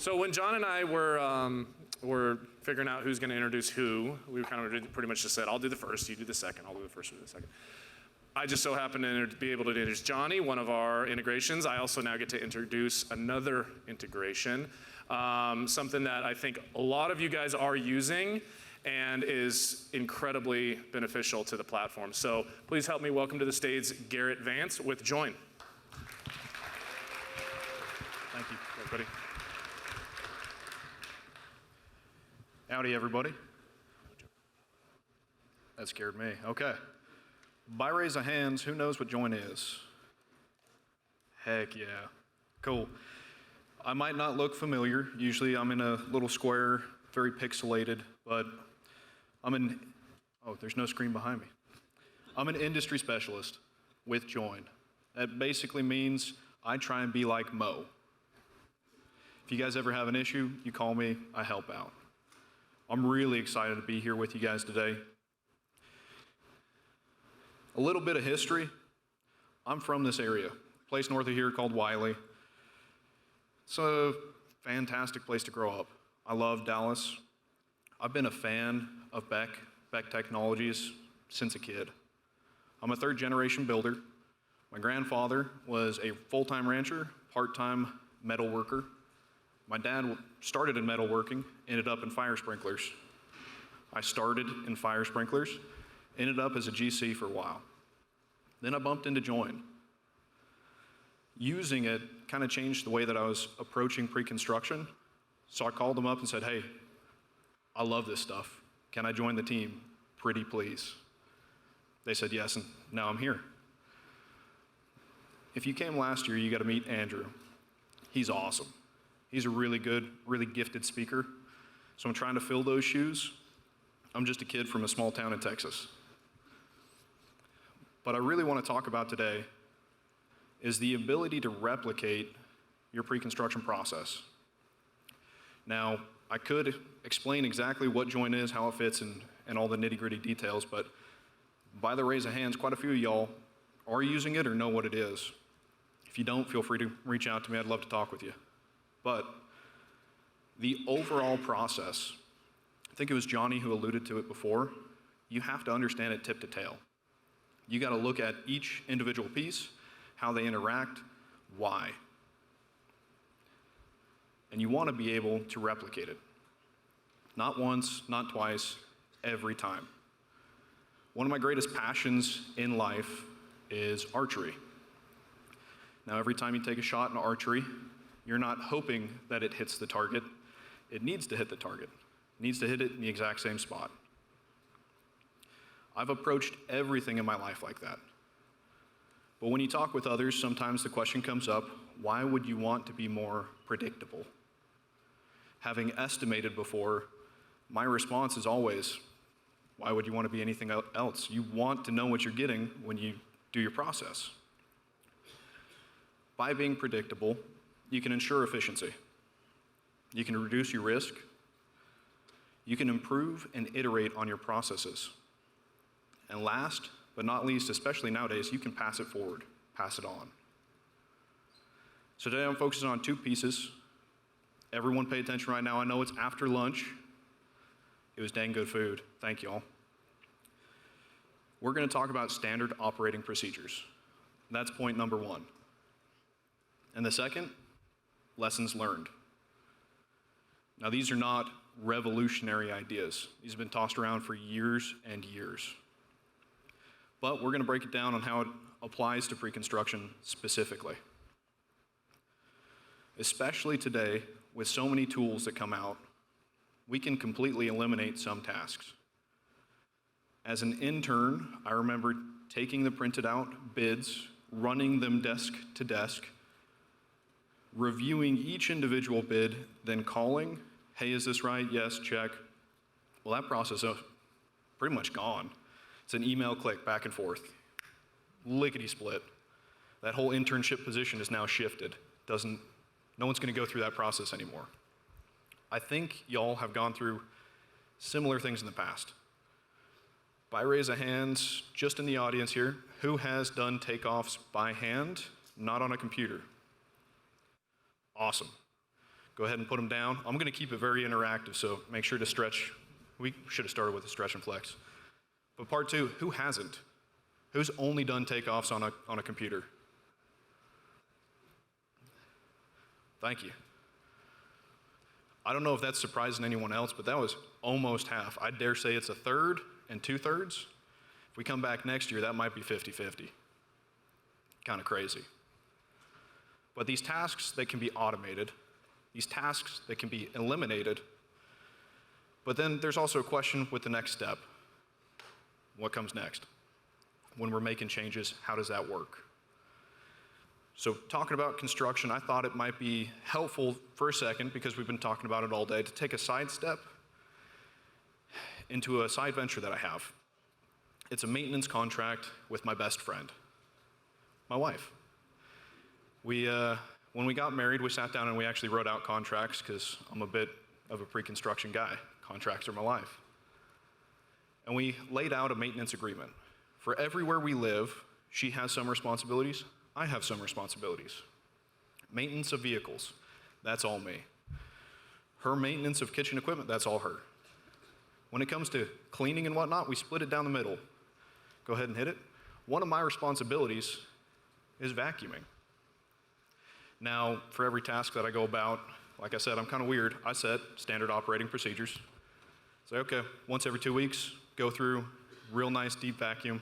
So when John and I were figuring out who's going to introduce who, we kind of pretty much just said, I'll do the first, you do the second, I'll do the first, you do the second. I just so happen to be able to introduce Johnny, one of our integrations. I also now get to introduce another integration, something that I think a lot of you guys are using and is incredibly beneficial to the platform. So please help me welcome to the stage Garrett Vance with Join. Thank you, everybody. Howdy, everybody. That scared me. Okay. By raise of hands, who knows what Join is? Heck yeah. Cool. I might not look familiar. Usually I'm in a little square, very pixelated, but oh, there's no screen behind me. I'm an industry specialist with Join. That basically means I try and be like Mo. If you guys ever have an issue, you call me, I help out. I'm really excited to be here with you guys today. A little bit of history. I'm from this area, a place north of here called Wiley. It's a fantastic place to grow up. I love Dallas. I've been a fan of Beck Technologies since a kid. I'm a third generation builder. My grandfather was a full-time rancher, part-time metal worker. My dad started in metalworking, ended up in fire sprinklers. I started in fire sprinklers, ended up as a GC for a while. Then I bumped into Join. Using it kind of changed the way that I was approaching pre-construction. So I called them up and said, hey, I love this stuff. Can I join the team? Pretty please. They said yes, and now I'm here. If you came last year, you got to meet Andrew. He's awesome. He's a really good, really gifted speaker. So I'm trying to fill those shoes. I'm just a kid from a small town in Texas. But I really want to talk about today is the ability to replicate your pre-construction process. Now, I could explain exactly what Join is, how it fits, and all the nitty-gritty details, but by the raise of hands, quite a few of y'all are using it or know what it is. If you don't, feel free to reach out to me. I'd love to talk with you. But the overall process, I think it was Johnny who alluded to it before, you have to understand it tip to tail. You got to look at each individual piece, how they interact, why. And you want to be able to replicate it. Not once, not twice, every time. One of my greatest passions in life is archery. Now, every time you take a shot in archery, you're not hoping that it hits the target. It needs to hit the target. It needs to hit it in the exact same spot. I've approached everything in my life like that. But when you talk with others, sometimes the question comes up, why would you want to be more predictable? Having estimated before, my response is always, why would you want to be anything else? You want to know what you're getting when you do your process. By being predictable, you can ensure efficiency. You can reduce your risk. You can improve and iterate on your processes. And last but not least, especially nowadays, you can pass it forward, pass it on. So today I'm focusing on two pieces. Everyone pay attention right now. I know it's after lunch. It was dang good food. Thank y'all. We're going to talk about standard operating procedures. That's point number one. And the second, lessons learned. Now, these are not revolutionary ideas. These have been tossed around for years and years. But we're going to break it down on how it applies to pre-construction specifically. Especially today, with so many tools that come out, we can completely eliminate some tasks. As an intern, I remember taking the printed out bids, running them desk to desk, reviewing each individual bid, then calling, hey, is this right? Yes, check. Well, that process is pretty much gone. It's an email click back and forth. Lickety split. That whole internship position is now shifted. No one's going to go through that process anymore. I think y'all have gone through similar things in the past. By raise of hands, just in the audience here, who has done takeoffs by hand, not on a computer? Awesome. Go ahead and put them down. I'm going to keep it very interactive, so make sure to stretch. We should have started with a stretch and flex. But part two, who hasn't? Who's only done takeoffs on a computer? Thank you. I don't know if that's surprising anyone else, but that was almost half. I dare say it's a third and 2/3. If we come back next year, that might be 50-50. Kind of crazy. But these tasks that can be automated, these tasks that can be eliminated, but then there's also a question with the next step. What comes next? When we're making changes, how does that work? So talking about construction, I thought it might be helpful for a second, because we've been talking about it all day, to take a sidestep into a side venture that I have. It's a maintenance contract with my best friend, my wife. When we got married, we sat down and we actually wrote out contracts, because I'm a bit of a pre-construction guy. Contracts are my life. And we laid out a maintenance agreement. For everywhere we live, she has some responsibilities, I have some responsibilities. Maintenance of vehicles, that's all me. Her maintenance of kitchen equipment, that's all her. When it comes to cleaning and whatnot, we split it down the middle. Go ahead and hit it. One of my responsibilities is vacuuming. Now, for every task that I go about, like I said, I'm kind of weird. I set standard operating procedures. Say, okay, once every 2 weeks, go through, real nice deep vacuum.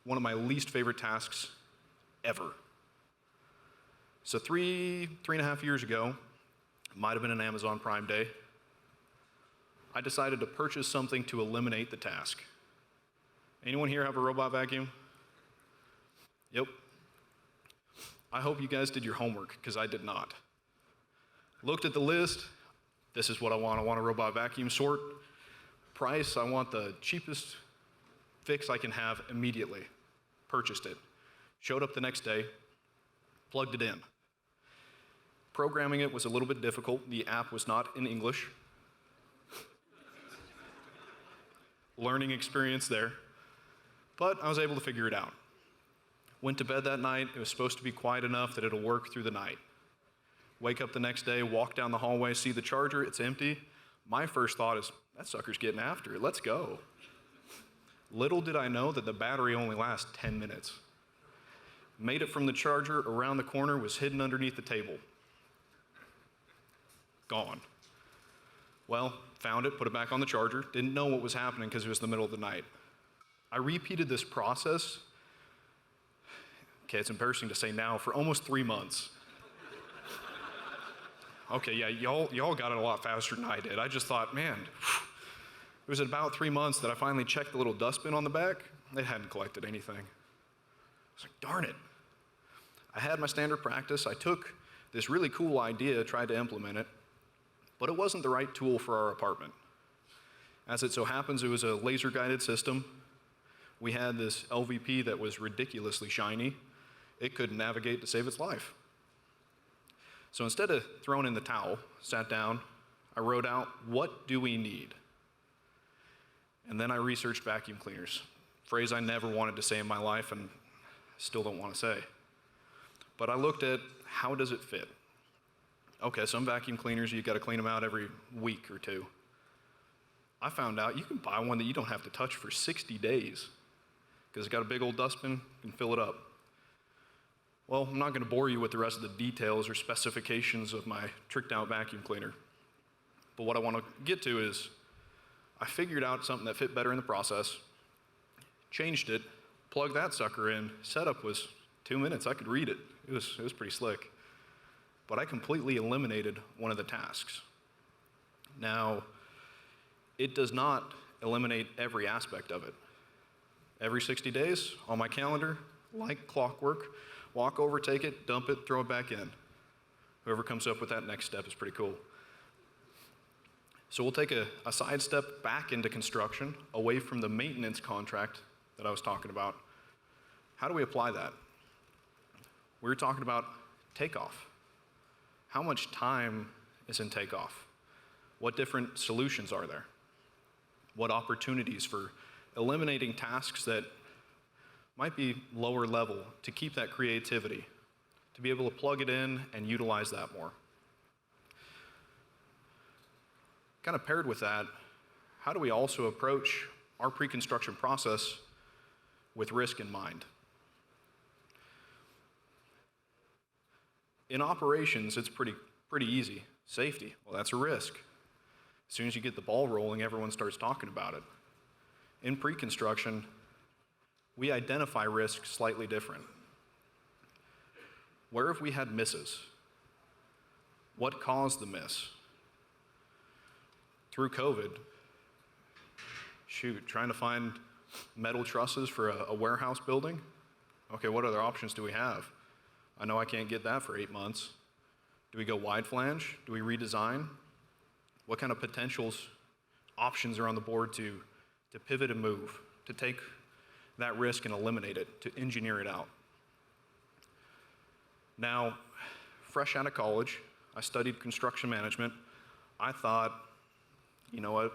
One of my least favorite tasks ever. So 3.5 years ago, might have been an Amazon Prime Day, I decided to purchase something to eliminate the task. Anyone here have a robot vacuum? Yep. I hope you guys did your homework, because I did not. Looked at the list. This is what I want. I want a robot vacuum. Sort. Price, I want the cheapest fix I can have immediately. Purchased it. Showed up the next day. Plugged it in. Programming it was a little bit difficult. The app was not in English. Learning experience there. But I was able to figure it out. Went to bed that night. It was supposed to be quiet enough that it'll work through the night. Wake up the next day, walk down the hallway, see the charger, it's empty. My first thought is, that sucker's getting after it, let's go. Little did I know that the battery only lasts 10 minutes. Made it from the charger around the corner, was hidden underneath the table. Gone. Well, found it, put it back on the charger, didn't know what was happening because it was the middle of the night. I repeated this process, okay, it's embarrassing to say now, for almost 3 months. Okay, yeah, y'all got it a lot faster than I did. I just thought, man, it was about 3 months that I finally checked the little dustbin on the back. It hadn't collected anything. I was like, darn it. I had my standard practice. I took this really cool idea, tried to implement it, but it wasn't the right tool for our apartment. As it so happens, it was a laser-guided system. We had this LVP that was ridiculously shiny. It couldn't navigate to save its life. So instead of throwing in the towel, sat down, I wrote out, what do we need? And then I researched vacuum cleaners, phrase I never wanted to say in my life and still don't want to say. But I looked at, how does it fit? Okay, some vacuum cleaners, you got to clean them out every week or two. I found out you can buy one that you don't have to touch for 60 days because it's got a big old dustbin, you can fill it up. Well, I'm not going to bore you with the rest of the details or specifications of my tricked out vacuum cleaner. But what I want to get to is, I figured out something that fit better in the process, changed it, plugged that sucker in, setup was 2 minutes, I could read it. It was pretty slick. But I completely eliminated one of the tasks. Now, it does not eliminate every aspect of it. Every 60 days, on my calendar, like clockwork, walk over, take it, dump it, throw it back in. Whoever comes up with that next step is pretty cool. So we'll take a side step back into construction, away from the maintenance contract that I was talking about. How do we apply that? We were talking about takeoff. How much time is in takeoff? What different solutions are there? What opportunities for eliminating tasks that might be lower level to keep that creativity, to be able to plug it in and utilize that more. Kind of paired with that, how do we also approach our pre-construction process with risk in mind? In operations, it's pretty easy. Safety, well, that's a risk. As soon as you get the ball rolling, everyone starts talking about it. In pre-construction, we identify risk slightly different. Where have we had misses? What caused the miss? Through COVID, trying to find metal trusses for a warehouse building? Okay, what other options do we have? I know I can't get that for 8 months. Do we go wide flange? Do we redesign? What kind of options are on the board to pivot and move, to take that risk and eliminate it, to engineer it out? Now, fresh out of college, I studied construction management. I thought, you know what,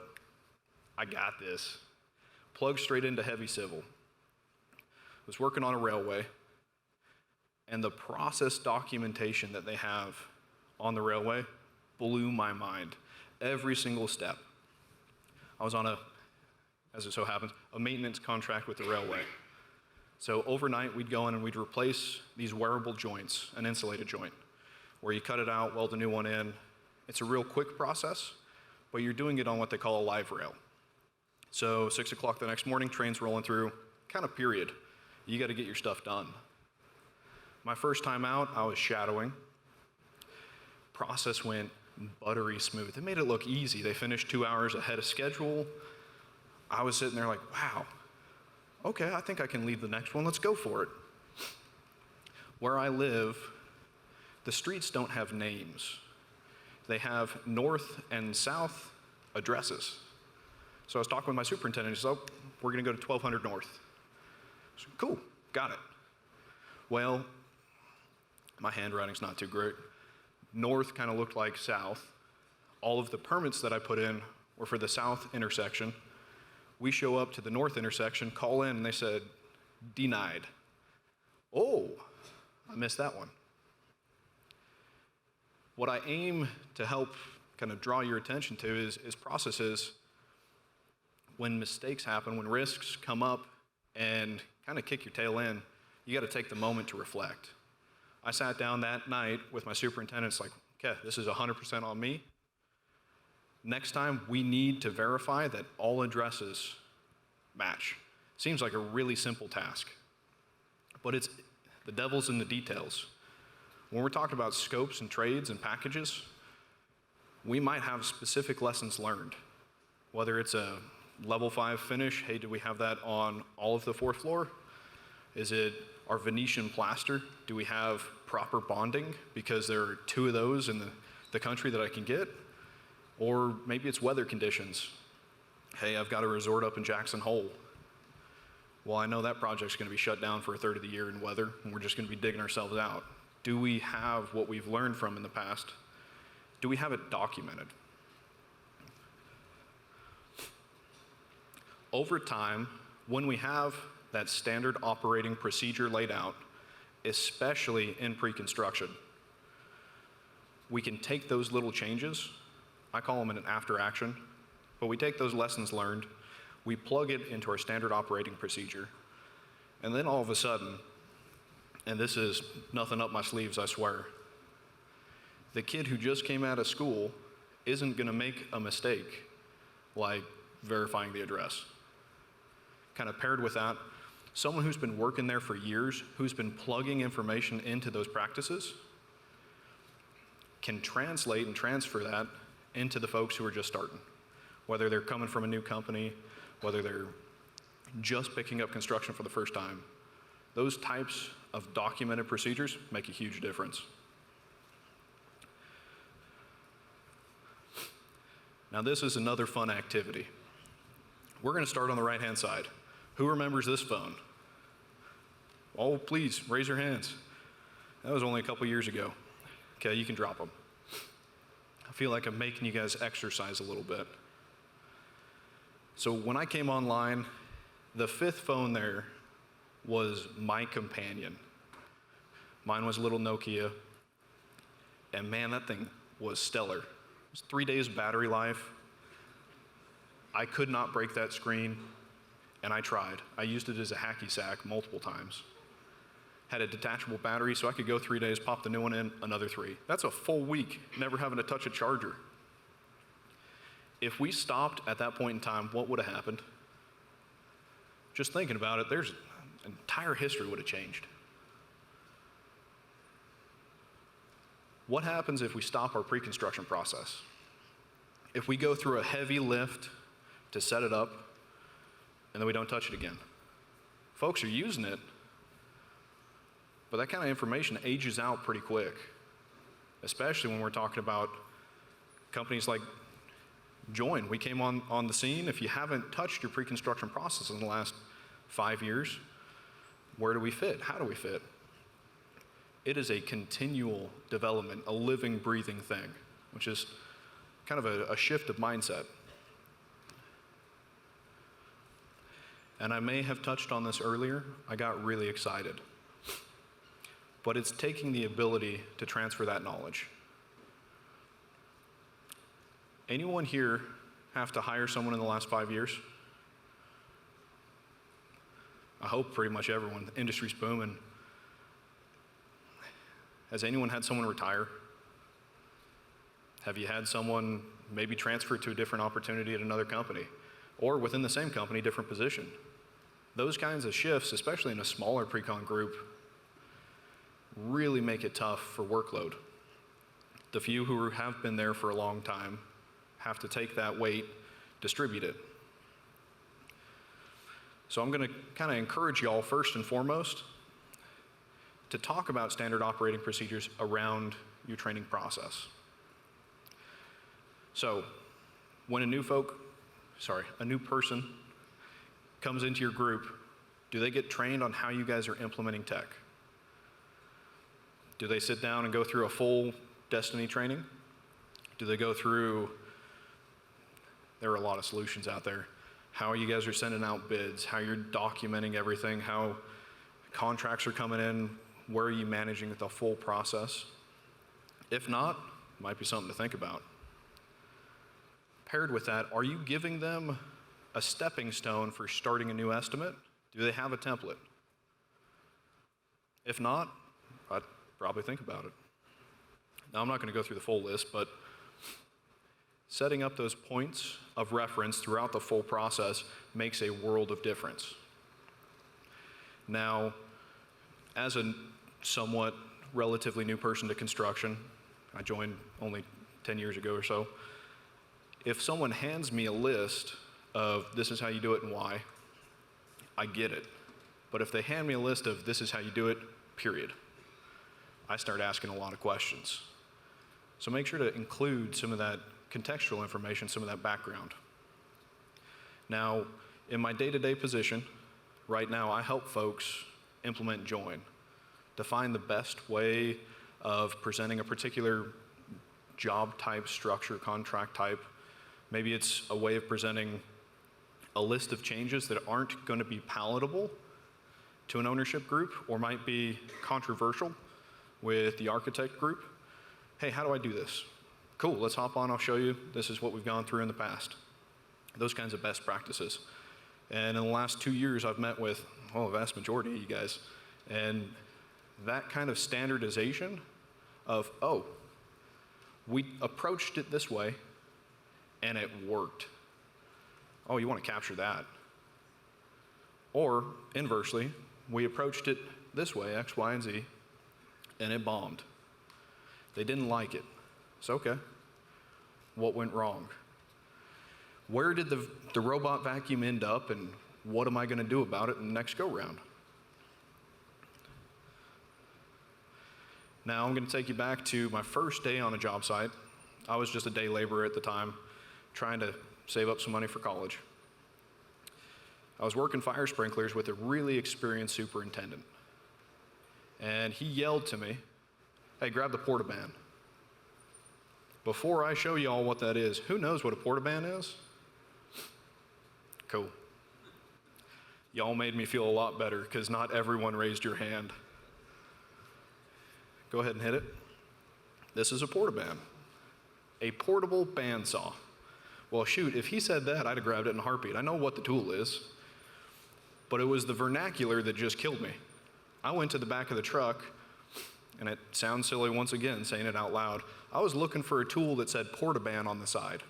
I got this. Plugged straight into heavy civil. Was working on a railway, and the process documentation that they have on the railway blew my mind. Every single step. I was on as it so happens, a maintenance contract with the railway. So overnight, we'd go in and we'd replace these wearable joints, an insulated joint, where you cut it out, weld a new one in. It's a real quick process, but you're doing it on what they call a live rail. So 6 o'clock the next morning, train's rolling through, kind of period. You got to get your stuff done. My first time out, I was shadowing. Process went buttery smooth. They made it look easy. They finished 2 hours ahead of schedule. I was sitting there like, wow, okay, I think I can lead the next one. Let's go for it. Where I live, the streets don't have names. They have north and south addresses. So I was talking with my superintendent. He said, oh, we're going to go to 1200 North. I said, cool, got it. Well, my handwriting's not too great. North kind of looked like south. All of the permits that I put in were for the south intersection. We show up to the north intersection, call in, and they said, denied. Oh, I missed that one. What I aim to help kind of draw your attention to is processes when mistakes happen, when risks come up and kind of kick your tail in, you got to take the moment to reflect. I sat down that night with my superintendent. It's like, okay, this is 100% on me. Next time, we need to verify that all addresses match. Seems like a really simple task, but it's the devil's in the details. When we're talking about scopes and trades and packages, we might have specific lessons learned, whether it's a level 5 finish. Hey, do we have that on all of the 4th floor? Is it our Venetian plaster? Do we have proper bonding? Because there are 2 of those in the country that I can get. Or maybe it's weather conditions. Hey, I've got a resort up in Jackson Hole. Well, I know that project's going to be shut down for a third of the year in weather, and we're just going to be digging ourselves out. Do we have what we've learned from in the past? Do we have it documented? Over time, when we have that standard operating procedure laid out, especially in pre-construction, we can take those little changes. I call them an after action, but we take those lessons learned, we plug it into our standard operating procedure, and then all of a sudden, and this is nothing up my sleeves, I swear, the kid who just came out of school isn't going to make a mistake like verifying the address. Kind of paired with that, someone who's been working there for years, who's been plugging information into those practices, can translate and transfer that into the folks who are just starting. Whether they're coming from a new company, whether they're just picking up construction for the first time, those types of documented procedures make a huge difference. Now this is another fun activity. We're going to start on the right-hand side. Who remembers this phone? Oh, please, raise your hands. That was only a couple years ago. Okay, you can drop them. I feel like I'm making you guys exercise a little bit. So when I came online, the 5th phone there was my companion. Mine was a little Nokia, and man, that thing was stellar. It was 3 days battery life. I could not break that screen, and I tried. I used it as a hacky sack multiple times. Had a detachable battery, so I could go 3 days, pop the new one in, another 3. That's a full week, never having to touch a charger. If we stopped at that point in time, what would have happened? Just thinking about it, there's entire history would have changed. What happens if we stop our pre-construction process? If we go through a heavy lift to set it up, and then we don't touch it again? Folks are using it, but that kind of information ages out pretty quick, especially when we're talking about companies like Join. We came on the scene. If you haven't touched your pre-construction process in the last 5 years, where do we fit? How do we fit? It is a continual development, a living, breathing thing, which is kind of a shift of mindset. And I may have touched on this earlier. I got really excited. But it's taking the ability to transfer that knowledge. Anyone here have to hire someone in the last 5 years? I hope pretty much everyone. The industry's booming. Has anyone had someone retire? Have you had someone maybe transfer to a different opportunity at another company? Or within the same company, different position? Those kinds of shifts, especially in a smaller pre-con group, really make it tough for workload. The few who have been there for a long time have to take that weight, distribute it. So I'm going to kind of encourage y'all first and foremost to talk about standard operating procedures around your training process. So when a new person comes into your group, do they get trained on how you guys are implementing tech? Do they sit down and go through a full Destiny training? Do they go through, there are a lot of solutions out there, how you guys are sending out bids, how you're documenting everything, how contracts are coming in, where are you managing the full process? If not, it might be something to think about. Paired with that, are you giving them a stepping stone for starting a new estimate? Do they have a template? If not, I'd probably think about it. Now, I'm not going to go through the full list, but setting up those points of reference throughout the full process makes a world of difference. Now, as a somewhat relatively new person to construction, I joined only 10 years ago or so, if someone hands me a list of this is how you do it and why, I get it. But if they hand me a list of this is how you do it, period, I start asking a lot of questions. So make sure to include some of that contextual information, some of that background. Now, in my day-to-day position, right now I help folks implement Join, define the best way of presenting a particular job type, structure, contract type. Maybe it's a way of presenting a list of changes that aren't going to be palatable to an ownership group or might be controversial with the architect group. Hey, how do I do this? Cool, let's hop on, I'll show you. This is what we've gone through in the past. Those kinds of best practices. And in the last 2 years, I've met with, a vast majority of you guys. And that kind of standardization of, we approached it this way, and it worked. Oh, you want to capture that. Or, inversely, we approached it this way, X, Y, and Z, and it bombed. They didn't like it. It's okay. What went wrong? Where did the robot vacuum end up, and what am I going to do about it in the next go-round? Now I'm going to take you back to my first day on a job site. I was just a day laborer at the time, trying to save up some money for college. I was working fire sprinklers with a really experienced superintendent. And he yelled to me, hey, grab the portaband. Before I show you all what that is, who knows what a portaband is? Cool. Y'all made me feel a lot better because not everyone raised your hand. Go ahead and hit it. This is a portaband, a portable bandsaw. Well, shoot, if he said that, I'd have grabbed it in a heartbeat. I know what the tool is, but it was the vernacular that just killed me. I went to the back of the truck, and it sounds silly once again saying it out loud. I was looking for a tool that said Portaban on the side.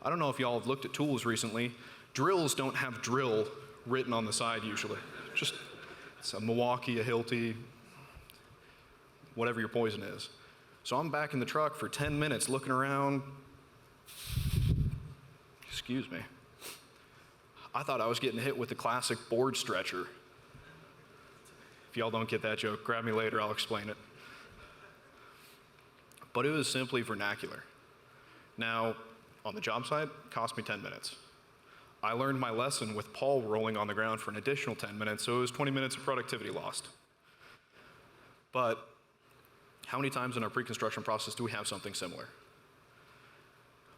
I don't know if y'all have looked at tools recently. Drills don't have drill written on the side usually. Just it's a Milwaukee, a Hilti, whatever your poison is. So I'm back in the truck for 10 minutes looking around. Excuse me. I thought I was getting hit with the classic board stretcher. If y'all don't get that joke, grab me later, I'll explain it. But it was simply vernacular. Now, on the job site, it cost me 10 minutes. I learned my lesson with Paul rolling on the ground for an additional 10 minutes, so it was 20 minutes of productivity lost. But how many times in our pre-construction process do we have something similar?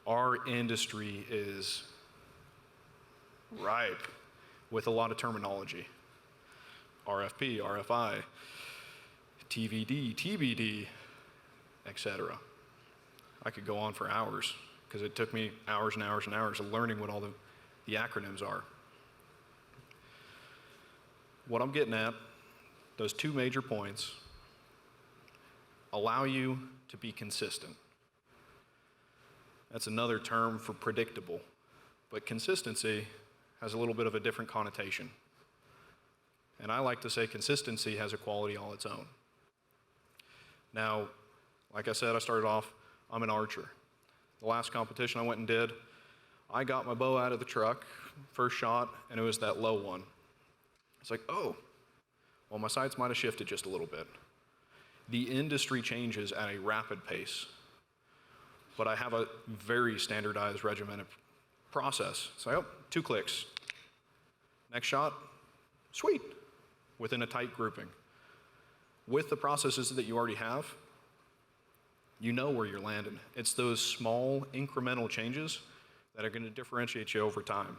Our industry is ripe with a lot of terminology. RFP, RFI, TVD, TBD, etc. I could go on for hours because it took me hours and hours and hours of learning what all the acronyms are. What I'm getting at, those two major points, allow you to be consistent. That's another term for predictable, but consistency has a little bit of a different connotation. And I like to say consistency has a quality all its own. Now, like I said, I started off, I'm an archer. The last competition I went and did, I got my bow out of the truck, first shot, and it was that low one. It's like, oh, well, my sights might have shifted just a little bit. The industry changes at a rapid pace, but I have a very standardized, regimented process. So, oh, 2 clicks. Next shot, sweet, within a tight grouping. With the processes that you already have, you know where you're landing. It's those small incremental changes that are going to differentiate you over time.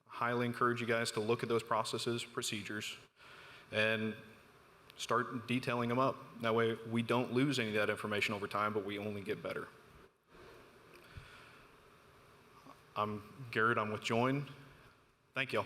I highly encourage you guys to look at those processes, procedures, and start detailing them up. That way we don't lose any of that information over time, but we only get better. I'm Garrett, I'm with Join. Thank y'all.